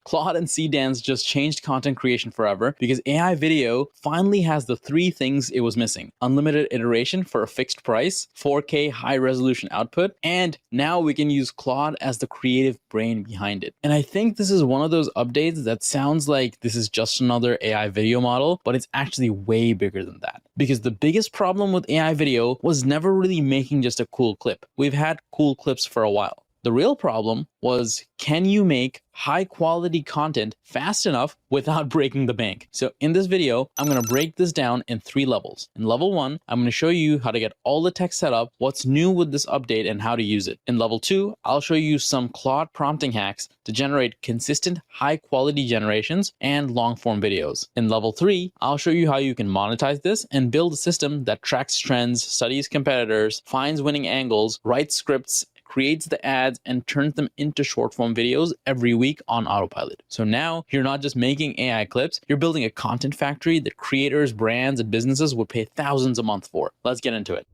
Claude and Dance just changed content creation forever because AI video finally has the three things it was missing: unlimited iteration for a fixed price, 4K high resolution output, and now we can use Claude as the creative brain behind it. And I think this is one of those updates that sounds like this is just another AI video model, but it's actually way bigger than that. Because the biggest problem with AI video was never really making just a cool clip. We've had cool clips for a while. The real problem was, can you make high quality content fast enough without breaking the bank? So in this video, I'm going to break this down in 3 levels. In level 1, I'm going to show you how to get all the tech set up, what's new with this update, and how to use it. In level 2, I'll show you some Claude prompting hacks to generate consistent high quality generations and long form videos. In level 3, I'll show you how you can monetize this and build a system that tracks trends, studies competitors, finds winning angles, writes scripts, creates the ads, and turns them into short form videos every week on autopilot. So now you're not just making AI clips, you're building a content factory that creators, brands, and businesses would pay thousands a month for. Let's get into it.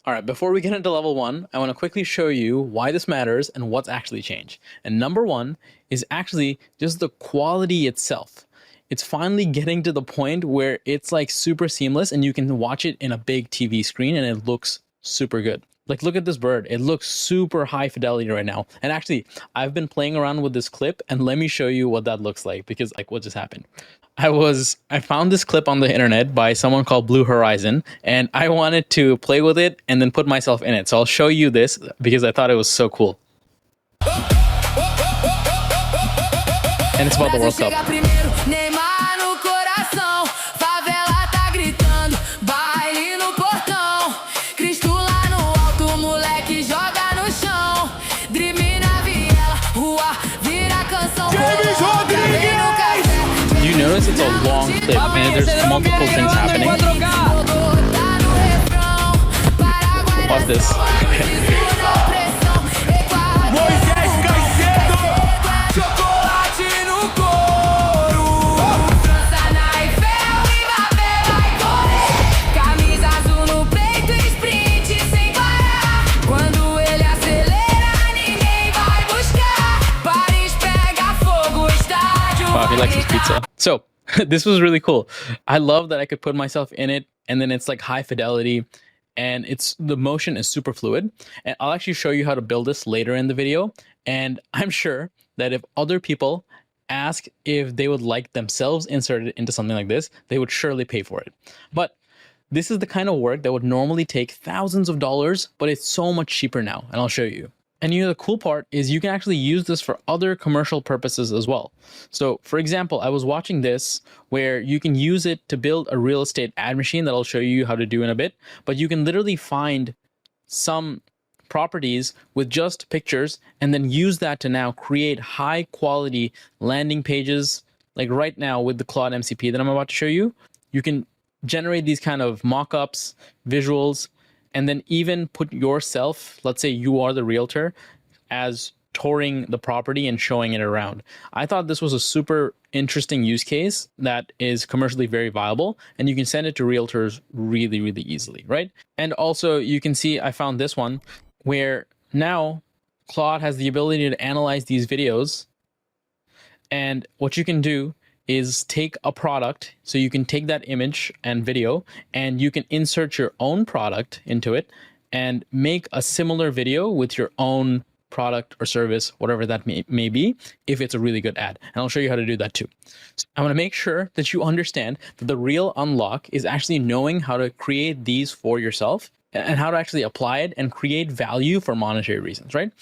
All right, before we get into level 1, I want to quickly show you why this matters and what's actually changed. And number 1 is actually just the quality itself. It's finally getting to the point where it's like super seamless and you can watch it in a big TV screen and it looks super good. Like, look at this bird. It looks super high fidelity right now. And actually, I've been playing around with this clip, and let me show you what that looks like, because like what just happened. I found this clip on the internet by someone called Blue Horizon, and I wanted to play with it and then put myself in it. So I'll show you this because I thought it was so cool. And it's about the World Cup. Notice it's a long clip and there's multiple things happening. Watch this. Wow, he likes his pizza. So this was really cool. I love that I could put myself in it, and then it's like high fidelity, and the motion is super fluid. And I'll actually show you how to build this later in the video. And I'm sure that if other people ask if they would like themselves inserted into something like this, they would surely pay for it. But this is the kind of work that would normally take thousands of dollars, but it's so much cheaper now, and I'll show you. And the cool part is you can actually use this for other commercial purposes as well. So for example, I was watching this where you can use it to build a real estate ad machine that I'll show you how to do in a bit, but you can literally find some properties with just pictures and then use that to now create high quality landing pages. Like right now with the Claude MCP that I'm about to show you, you can generate these kind of mock-ups, visuals, and then even put yourself, let's say you are the realtor, as touring the property and showing it around. I thought this was a super interesting use case that is commercially very viable, and you can send it to realtors really, really easily, right? And also you can see I found this one where now Claude has the ability to analyze these videos, and what you can do is take a product. So you can take that image and video and you can insert your own product into it and make a similar video with your own product or service, whatever that may be, if it's a really good ad. And I'll show you how to do that too. So I want to make sure that you understand that the real unlock is actually knowing how to create these for yourself and how to actually apply it and create value for monetary reasons, right?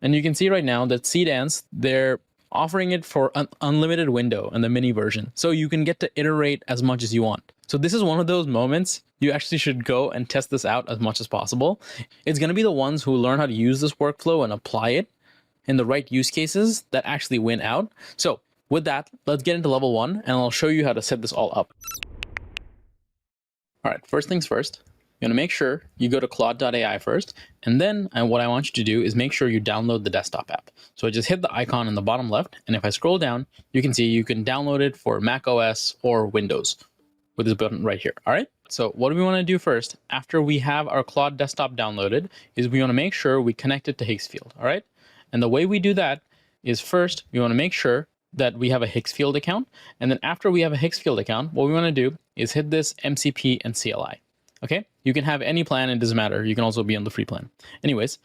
And you can see right now that Dance, they're offering it for an unlimited window in the mini version. So you can get to iterate as much as you want. So this is one of those moments you actually should go and test this out as much as possible. It's going to be the ones who learn how to use this workflow and apply it in the right use cases that actually win out. So with that, let's get into level 1 and I'll show you how to set this all up. All right, first things first. You're going to make sure you go to Claude.ai first, and then what I want you to do is make sure you download the desktop app. So I just hit the icon in the bottom left, and if I scroll down, you can see you can download it for Mac OS or Windows with this button right here. All right. So what we want to do first, after we have our Claude desktop downloaded, is we want to make sure we connect it to Higgsfeild. All right. And the way we do that is first, we want to make sure that we have a Higgsfeild account. And then after we have a Higgsfeild account, what we want to do is hit this MCP and CLI. Okay, you can have any plan, it doesn't matter. You can also be on the free plan. Anyways,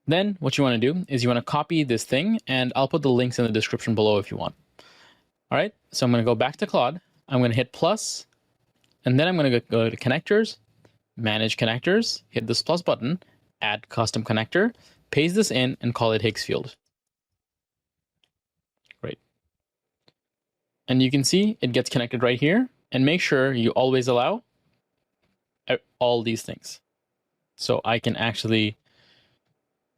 then what you want to do is you want to copy this thing, and I'll put the links in the description below if you want. All right, so I'm going to go back to Claude. I'm going to hit plus, and then I'm going to go to connectors, manage connectors, hit this plus button, add custom connector, paste this in, and call it Higgsfeild. Great. And you can see it gets connected right here, and make sure you always allow all these things, so I can actually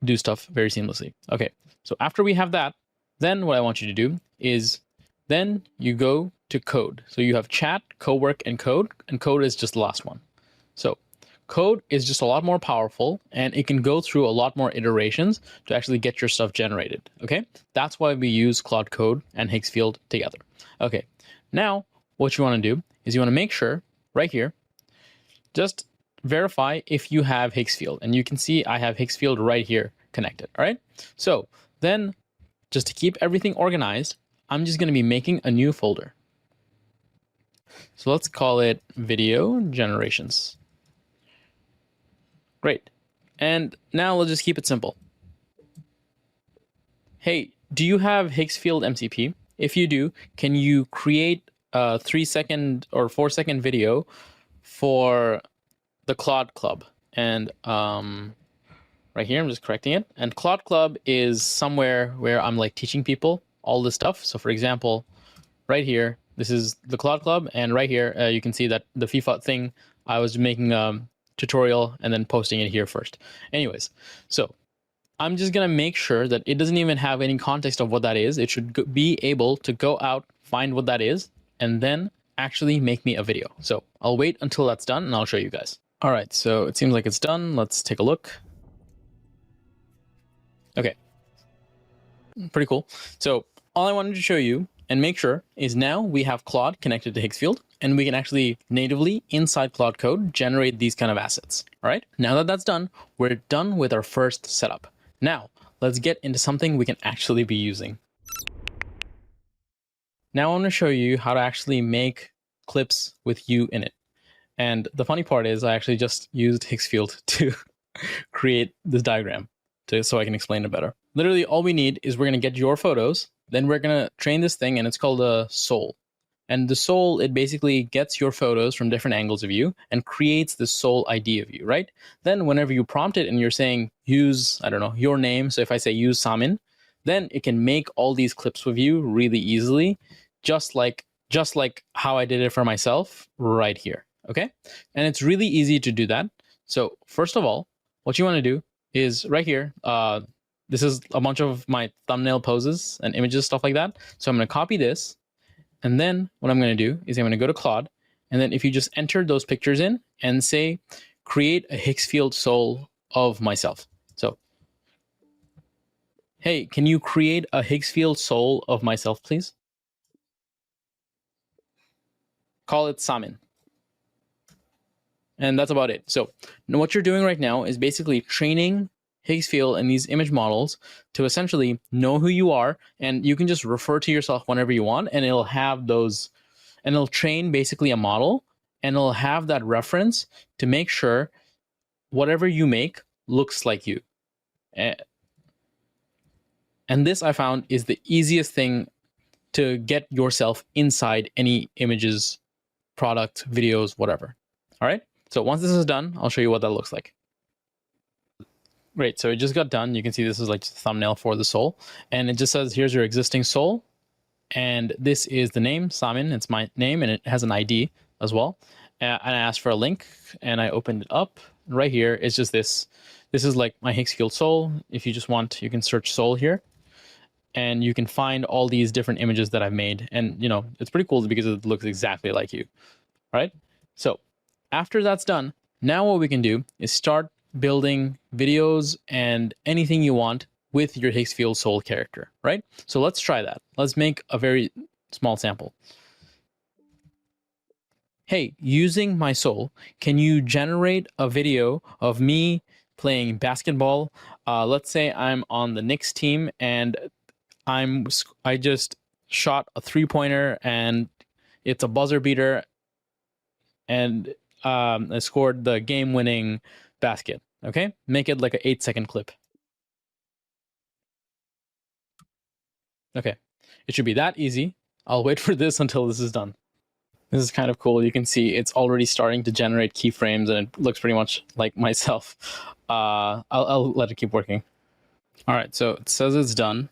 do stuff very seamlessly. Okay, so after we have that, then what I want you to do is then you go to code. So you have chat, co-work, and code is just the last one. So code is just a lot more powerful, and it can go through a lot more iterations to actually get your stuff generated. Okay, that's why we use Claude Code and Higgsfeild together. Okay, now what you want to do is you want to make sure right here, just verify if you have Higgsfeild, and you can see I have Higgsfeild right here connected. All right, so then just to keep everything organized, I'm just going to be making a new folder. So let's call it video generations. Great. And now let's just keep it simple. Hey, do you have Higgsfeild MCP? If you do, can you create a 3-second or 4-second video for the Claude Club? And right here, I'm just correcting it. And Claude Club is somewhere where I'm like teaching people all this stuff. So for example, right here, this is the Claude Club. And right here, you can see that the FIFA thing, I was making a tutorial and then posting it here first. Anyways, so I'm just going to make sure that it doesn't even have any context of what that is. It should be able to go out, find what that is, and then actually make me a video. So I'll wait until that's done and I'll show you guys. All right, so it seems like it's done. Let's take a look. Okay, pretty cool. So all I wanted to show you and make sure is now we have Claude connected to Higgsfeild, and we can actually natively inside Claude Code generate these kind of assets. All right, now that that's done, we're done with our first setup. Now let's get into something we can actually be using. Now I want to show you how to actually make clips with you in it. And the funny part is I actually just used Higgsfeild to create this diagram so I can explain it better. Literally all we need is we're going to get your photos, then we're going to train this thing, and it's called a soul. And the soul, it basically gets your photos from different angles of you and creates the soul ID of you, right? Then whenever you prompt it and you're saying use, I don't know, your name. So if I say use Samin, then it can make all these clips with you really easily, just like how I did it for myself right here. Okay. And it's really easy to do that. So first of all, what you want to do is right here. This is a bunch of my thumbnail poses and images, stuff like that. So I'm going to copy this. And then what I'm going to do is I'm going to go to Claude. And then if you just enter those pictures in and say, create a Higgsfeild soul of myself. So, hey, can you create a Higgsfeild soul of myself, please? Call it Samin. And that's about it. So what you're doing right now is basically training Higgsfeild and these image models to essentially know who you are, and you can just refer to yourself whenever you want, and it'll have those, and it'll train basically a model, and it'll have that reference to make sure whatever you make looks like you. And this I found is the easiest thing to get yourself inside any images, product, videos, whatever. All right. So once this is done, I'll show you what that looks like. Great, so it just got done. You can see this is like the thumbnail for the soul, and it just says, here's your existing soul. And this is the name, Samin, it's my name, and it has an ID as well. And I asked for a link, and I opened it up. Right here, it's just this. This is like my Higgsfeild soul. If you just want, you can search soul here, and you can find all these different images that I've made. And, you know, it's pretty cool because it looks exactly like you, all right? So after that's done, now what we can do is start building videos and anything you want with your Higgsfeild soul character, right? So let's try that. Let's make a very small sample. Hey, using my soul, can you generate a video of me playing basketball? Let's say I'm on the Knicks team and I just shot a 3-pointer and it's a buzzer beater, and I scored the game-winning basket. Okay, make it like an 8-second clip. Okay, it should be that easy. I'll wait for this until this is done. This is kind of cool. You can see it's already starting to generate keyframes, and it looks pretty much like myself. I'll let it keep working. All right, so it says it's done.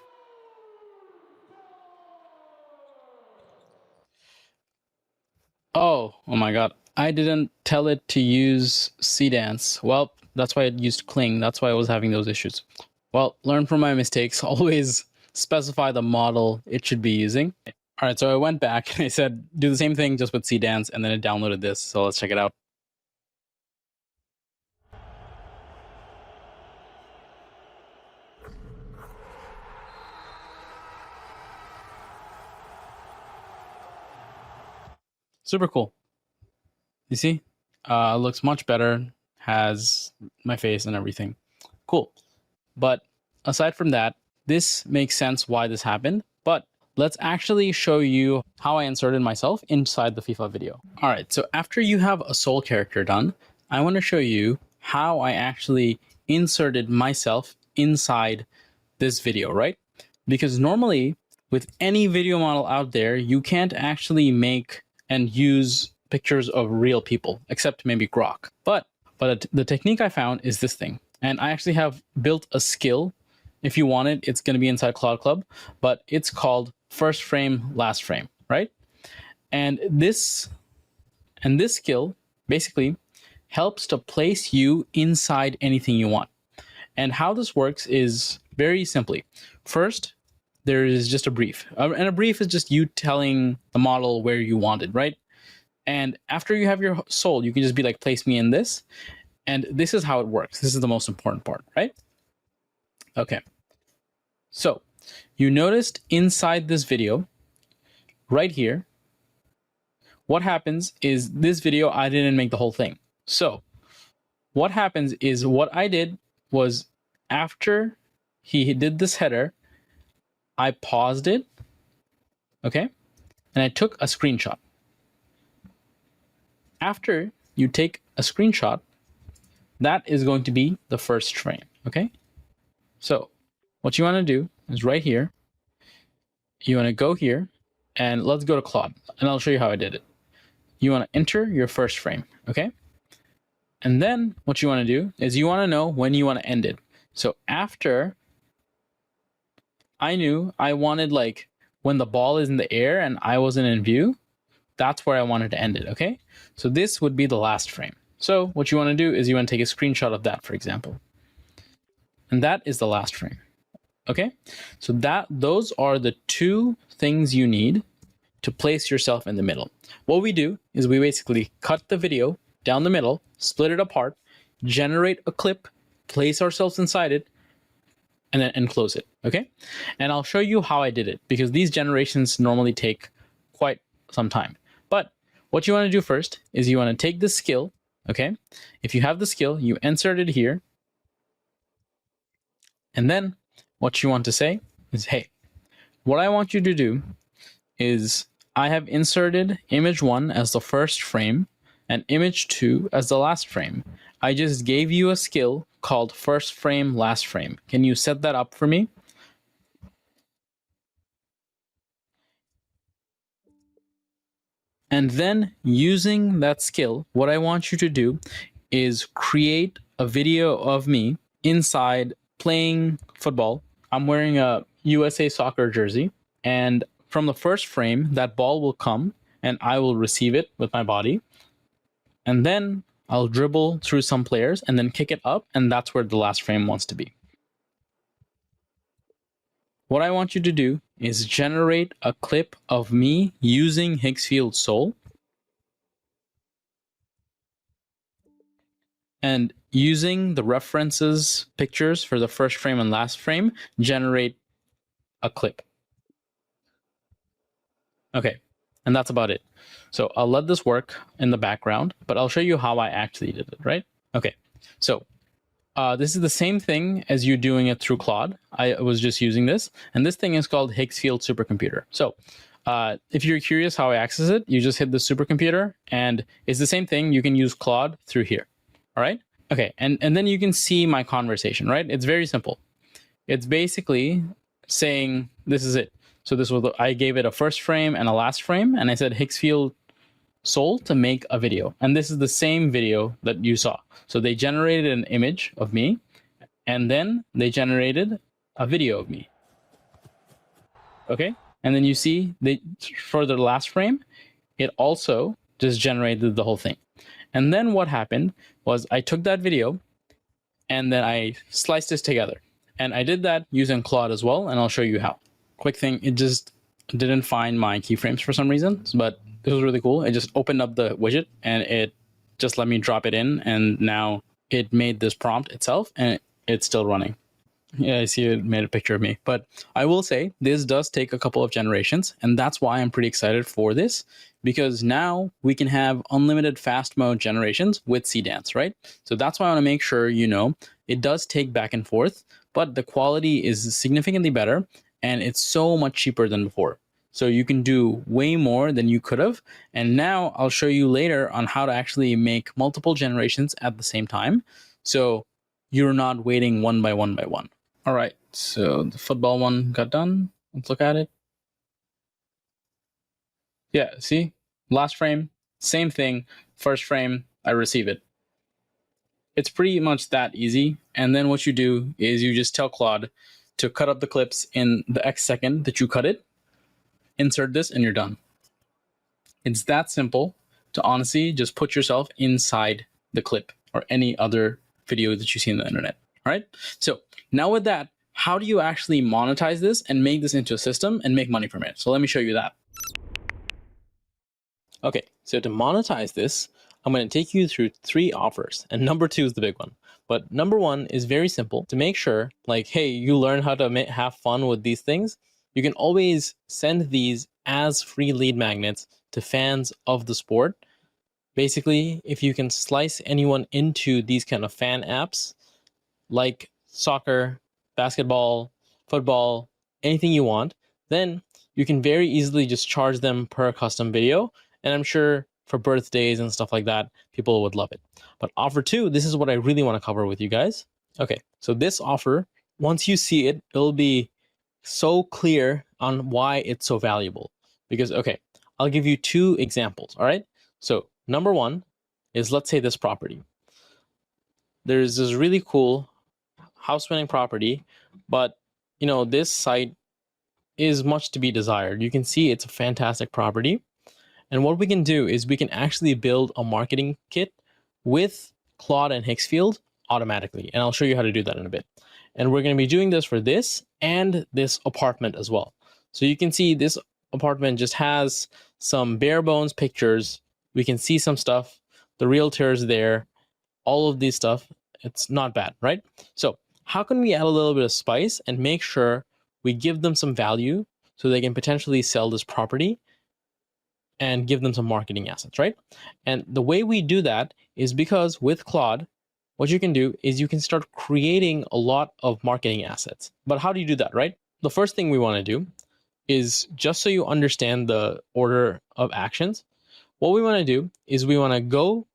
Oh my god. I didn't tell it to use Cdance. Well, that's why it used Cling. That's why I was having those issues. Well, learn from my mistakes. Always specify the model it should be using. All right, so I went back and I said, do the same thing just with Cdance, and then it downloaded this. So let's check it out. Super cool. You see? Looks much better, has my face and everything. Cool. But aside from that, this makes sense why this happened. But let's actually show you how I inserted myself inside the FIFA video. All right, so after you have a soul character done, I want to show you how I actually inserted myself inside this video, right? Because normally with any video model out there, you can't actually make and use pictures of real people, except maybe Grok. But the technique I found is this thing. And I actually have built a skill. If you want it, it's going to be inside Claude Club, but it's called first frame, last frame, right? And this skill basically helps to place you inside anything you want. And how this works is very simply. First, there is just a brief. And a brief is just you telling the model where you want it, right? And after you have your soul, you can just be like, place me in this. And this is how it works. This is the most important part, right? Okay. So you noticed inside this video, right here, what happens is this video, I didn't make the whole thing. So what happens is what I did was after he did this header, I paused it, okay? And I took a screenshot. After you take a screenshot, that is going to be the first frame, okay? So what you want to do is right here, you want to go here, and let's go to Claude, and I'll show you how I did it. You want to enter your first frame, okay? And then what you want to do is you want to know when you want to end it. So after I knew I wanted like when the ball is in the air and I wasn't in view, that's where I wanted to end it, okay? So this would be the last frame. So what you want to do is you want to take a screenshot of that, for example. And that is the last frame, okay? So those are the two things you need to place yourself in the middle. What we do is we basically cut the video down the middle, split it apart, generate a clip, place ourselves inside it, and then close it, okay? And I'll show you how I did it, because these generations normally take quite some time. But what you want to do first is you want to take this skill, okay? If you have the skill, you insert it here. And then what you want to say is, hey, what I want you to do is I have inserted image 1 as the first frame and image 2 as the last frame. I just gave you a skill called first frame, last frame. Can you set that up for me? And then using that skill, what I want you to do is create a video of me inside playing football. I'm wearing a USA soccer jersey, and from the first frame, that ball will come and I will receive it with my body. And then I'll dribble through some players and then kick it up, and that's where the last frame wants to be. What I want you to do is generate a clip of me using Higgsfeild Soul and using the references pictures for the first frame and last frame, generate a clip. Okay, and that's about it. So I'll let this work in the background, but I'll show you how I actually did it, right? Okay, so This is the same thing as you doing it through Claude. I was just using this, and this thing is called Higgsfeild supercomputer. So if you're curious how I access it, you just hit the supercomputer, and it's the same thing. You can use Claude through here. All right. Okay, and then you can see my conversation, right? It's very simple. It's basically saying this is it. So this was I gave it a first frame and a last frame, and I said Higgsfeild sold to make a video, and this is the same video that you saw. So they generated an image of me, and then they generated a video of me. Okay, and then you see for the last frame, it also just generated the whole thing. And then what happened was I took that video and then I sliced this together. And I did that using Claude as well, and I'll show you how. Quick thing, it just didn't find my keyframes for some reason, but this was really cool. It just opened up the widget and it just let me drop it in, and now it made this prompt itself, and it's still running. Yeah, I see it made a picture of me. But I will say this does take a couple of generations, and that's why I'm pretty excited for this, because now we can have unlimited fast mode generations with Cdance, right? So that's why I want to make sure you know it does take back and forth, but the quality is significantly better, and it's so much cheaper than before. So you can do way more than you could have. And now I'll show you later on how to actually make multiple generations at the same time, so you're not waiting one by one by one. All right, so the football one got done. Let's look at it. Yeah, see? Last frame, same thing. First frame, I receive it. It's pretty much that easy. And then what you do is you just tell Claude to cut up the clips in the X second that you cut it, insert this, and you're done. It's that simple to honestly just put yourself inside the clip or any other video that you see on the internet. All right. So now with that, how do you actually monetize this and make this into a system and make money from it? So let me show you that. Okay, so to monetize this, I'm going to take you through 3 offers, and number 2 is the big one. But number 1 is very simple to make sure, like, hey, you learn how to have fun with these things. You can always send these as free lead magnets to fans of the sport. Basically, if you can slice anyone into these kind of fan apps, like soccer, basketball, football, anything you want, then you can very easily just charge them per custom video. And I'm sure for birthdays and stuff like that, people would love it. But offer 2, this is what I really want to cover with you guys. Okay, so this offer, once you see it, it'll be so clear on why it's so valuable. Because, okay, I'll give you 2 examples, all right? So number 1 is, let's say this property. There's this really cool house winning property, but you know, this site is much to be desired. You can see it's a fantastic property. And what we can do is we can actually build a marketing kit with Claude and Higgsfeild automatically. And I'll show you how to do that in a bit. And we're going to be doing this for this and this apartment as well. So you can see this apartment just has some bare bones pictures. We can see some stuff. The realtor's there, all of these stuff. It's not bad, right? So how can we add a little bit of spice and make sure we give them some value so they can potentially sell this property and give them some marketing assets, right? And the way we do that is because with Claude, what you can do is you can start creating a lot of marketing assets. But how do you do that, right? The first thing we want to do is, just so you understand the order of actions, what we want to do is we want to go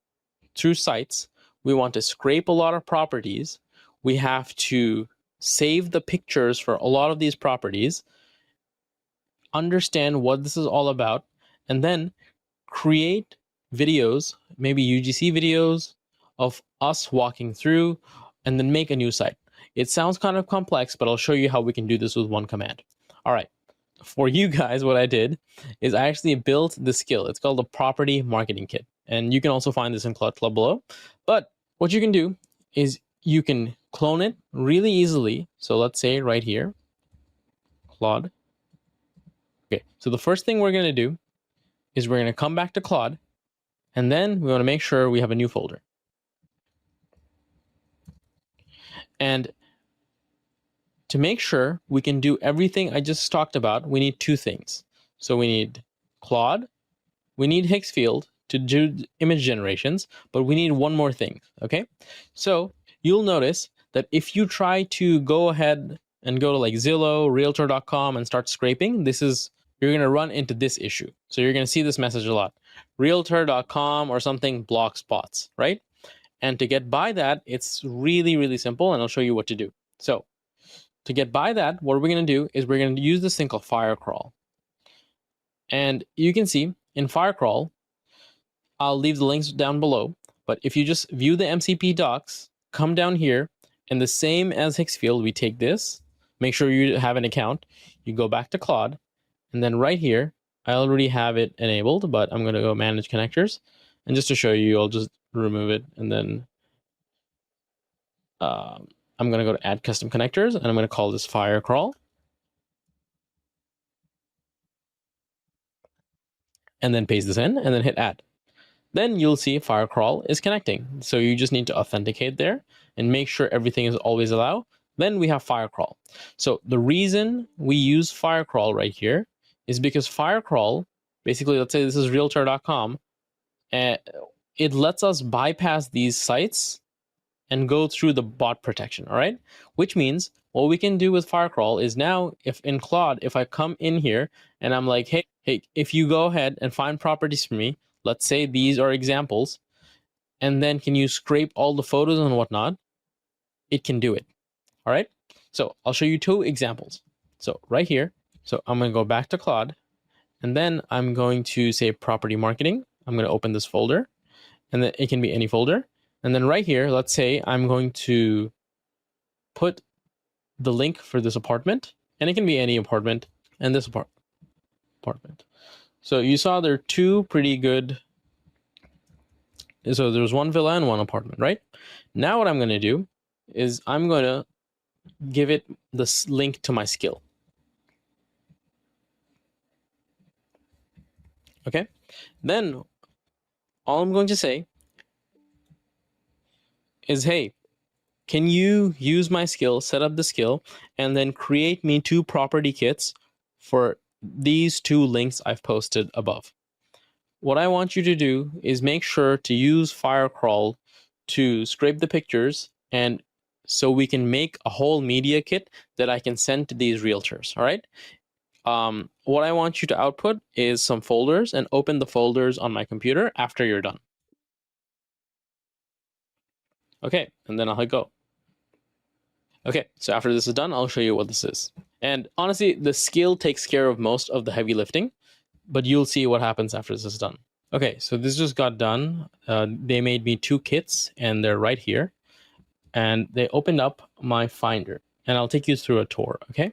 through sites. We want to scrape a lot of properties. We have to save the pictures for a lot of these properties, understand what this is all about, and then create videos, maybe UGC videos of us walking through, and then make a new site. It sounds kind of complex, but I'll show you how we can do this with one command. All right. For you guys, what I did is I actually built the skill. It's called the property marketing kit. And you can also find this in Claude Club below. But what you can do is you can clone it really easily. So let's say right here, Claude. Okay, so the first thing we're going to do is we're going to come back to Claude, and then we want to make sure we have a new folder. And to make sure we can do everything I just talked about, we need 2 things. So we need Claude, we need Higgsfeild to do image generations, but we need one more thing, okay? So you'll notice that if you try to go ahead and go to like Zillow, Realtor.com and start scraping, you're going to run into this issue. So you're going to see this message a lot. Realtor.com or something blocks bots, right? And to get by that, it's really, really simple, and I'll show you what to do. So to get by that, what we're going to do is we're going to use this thing called Firecrawl. And you can see in Firecrawl, I'll leave the links down below, but if you just view the MCP docs, come down here, and the same as Higgsfeild, we take this, make sure you have an account, you go back to Claude, and then right here, I already have it enabled, but I'm going to go manage connectors. And just to show you, I'll just remove it, and then I'm going to go to add custom connectors, and I'm going to call this Firecrawl. And then paste this in, and then hit add. Then you'll see Firecrawl is connecting. So you just need to authenticate there and make sure everything is always allow. Then we have Firecrawl. So the reason we use Firecrawl right here is because Firecrawl, basically, let's say this is Realtor.com, it lets us bypass these sites and go through the bot protection, all right? Which means what we can do with Firecrawl is now, if in Claude, if I come in here and I'm like, hey, if you go ahead and find properties for me, let's say these are examples, and then can you scrape all the photos and whatnot, it can do it, all right? So I'll show you 2 examples. So right here, so I'm gonna go back to Claude, and then I'm going to say property marketing. I'm gonna open this folder, and then it can be any folder. And then right here, let's say I'm going to put the link for this apartment, and it can be any apartment, and this apartment. So you saw there are 2 pretty good. So there's 1 villa and 1 apartment, right? Now what I'm going to do is I'm going to give it this link to my skill. Okay. Then all I'm going to say is, hey, can you use my skill, set up the skill, and then create me 2 property kits for these 2 links I've posted above. What I want you to do is make sure to use Firecrawl to scrape the pictures, and so we can make a whole media kit that I can send to these realtors, all right? What I want you to output is some folders, and open the folders on my computer after you're done. Okay, and then I'll hit go. Okay, so after this is done, I'll show you what this is. And honestly, the skill takes care of most of the heavy lifting, but you'll see what happens after this is done. Okay, so this just got done. They made me 2 kits, and they're right here. And they opened up my Finder, and I'll take you through a tour, okay?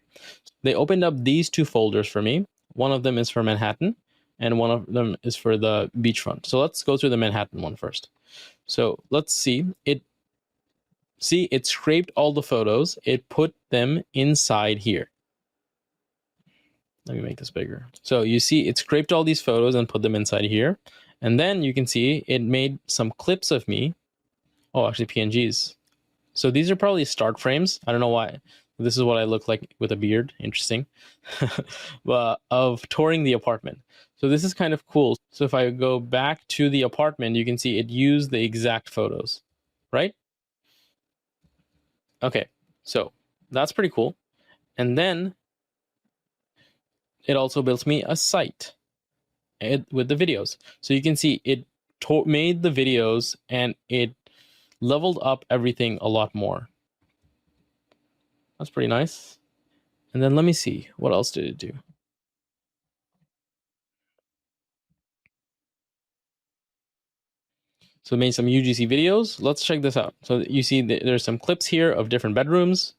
They opened up these 2 folders for me. One of them is for Manhattan, and one of them is for the beachfront. So let's go through the Manhattan one first. So let's see. It scraped all the photos. It put them inside here. Let me make this bigger. So you see it scraped all these photos and put them inside here. And then you can see it made some clips of me. Oh, actually PNGs. So these are probably start frames. I don't know why. This is what I look like with a beard. Interesting. But of touring the apartment. So this is kind of cool. So if I go back to the apartment, you can see it used the exact photos, right? Okay, so that's pretty cool. And then it also built me a site with the videos. So you can see it made the videos, and it leveled up everything a lot more. That's pretty nice. And then let me see, what else did it do? So it made some UGC videos. Let's check this out. So you see there's some clips here of different bedrooms.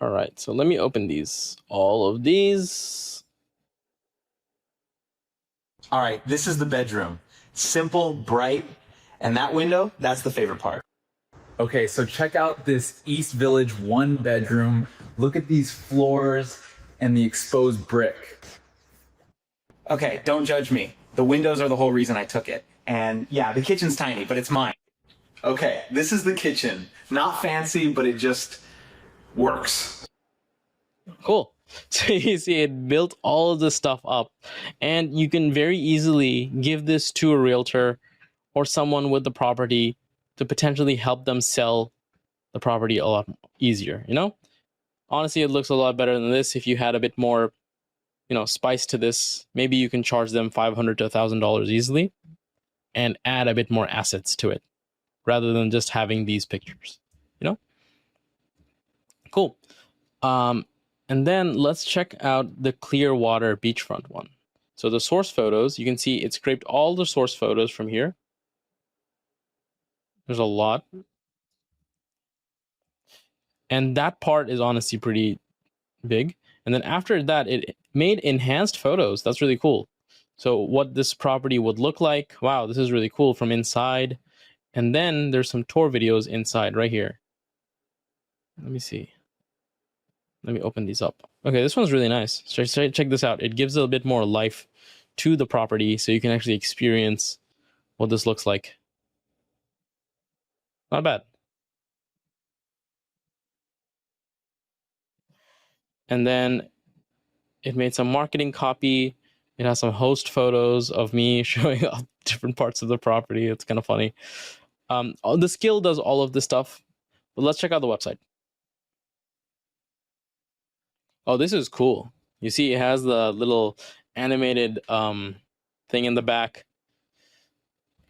All right, so let me open these. All of these. All right, this is the bedroom. Simple, bright, and that window, that's the favorite part. Okay, so check out this East Village 1 bedroom. Look at these floors and the exposed brick. Okay, don't judge me. The windows are the whole reason I took it. And yeah, the kitchen's tiny, but it's mine. Okay, this is the kitchen. Not fancy, but it just works. Cool. So you see it built all of this stuff up, and you can very easily give this to a realtor or someone with the property to potentially help them sell the property a lot easier, you know? Honestly, it looks a lot better than this. If you had a bit more, you know, spice to this, maybe you can charge them $500 to $1,000 easily and add a bit more assets to it rather than just having these pictures, you know? Cool. And then let's check out the Clearwater beachfront one. So the source photos, you can see it scraped all the source photos from here. There's a lot. And that part is honestly pretty big. And then after that, it made enhanced photos. That's really cool. So what this property would look like. Wow, this is really cool from inside. And then there's some tour videos inside right here. Let me see. Let me open these up. Okay, this one's really nice. Check this out. It gives a bit more life to the property so you can actually experience what this looks like. Not bad. And then it made some marketing copy. It has some host photos of me showing off different parts of the property. It's kind of funny. The skill does all of this stuff, but let's check out the website. Oh, this is cool. You see, it has the little animated thing in the back.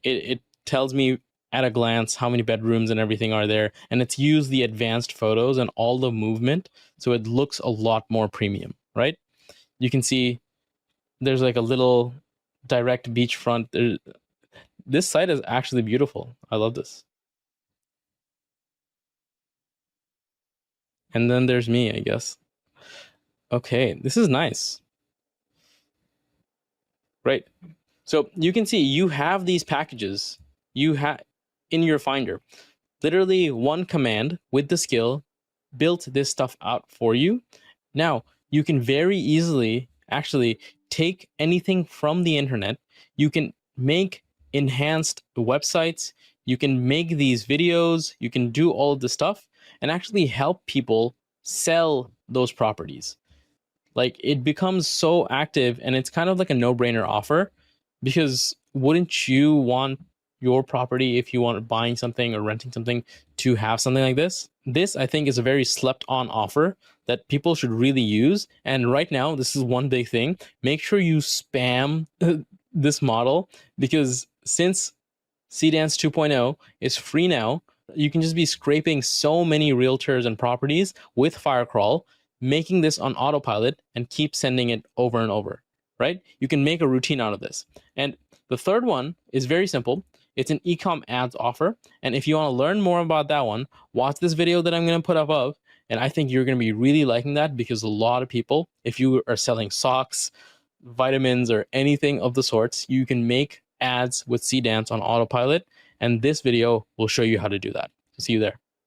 It tells me at a glance how many bedrooms and everything are there, and it's used the advanced photos and all the movement, so it looks a lot more premium, right? You can see there's like a little direct beachfront. This site is actually beautiful. I love this. And then there's me, I guess. Okay, this is nice. Right. So you can see you have these packages you have in your Finder. Literally one command with the skill built this stuff out for you. Now you can very easily actually take anything from the internet. You can make enhanced websites. You can make these videos. You can do all of this stuff and actually help people sell those properties. Like, it becomes so active, and it's kind of like a no-brainer offer, because wouldn't you want your property, if you want buying something or renting something, to have something like this? This, I think, is a very slept on offer that people should really use. And right now, this is one big thing. Make sure you spam this model, because since Seedance 2.0 is free now, you can just be scraping so many realtors and properties with Firecrawl, making this on autopilot and keep sending it over and over, right? You can make a routine out of this. And the third one is very simple. It's an e-comm ads offer. And if you want to learn more about that one, watch this video that I'm going to put above. And I think you're going to be really liking that, because a lot of people, if you are selling socks, vitamins, or anything of the sorts, you can make ads with Seedance on autopilot. And this video will show you how to do that. See you there.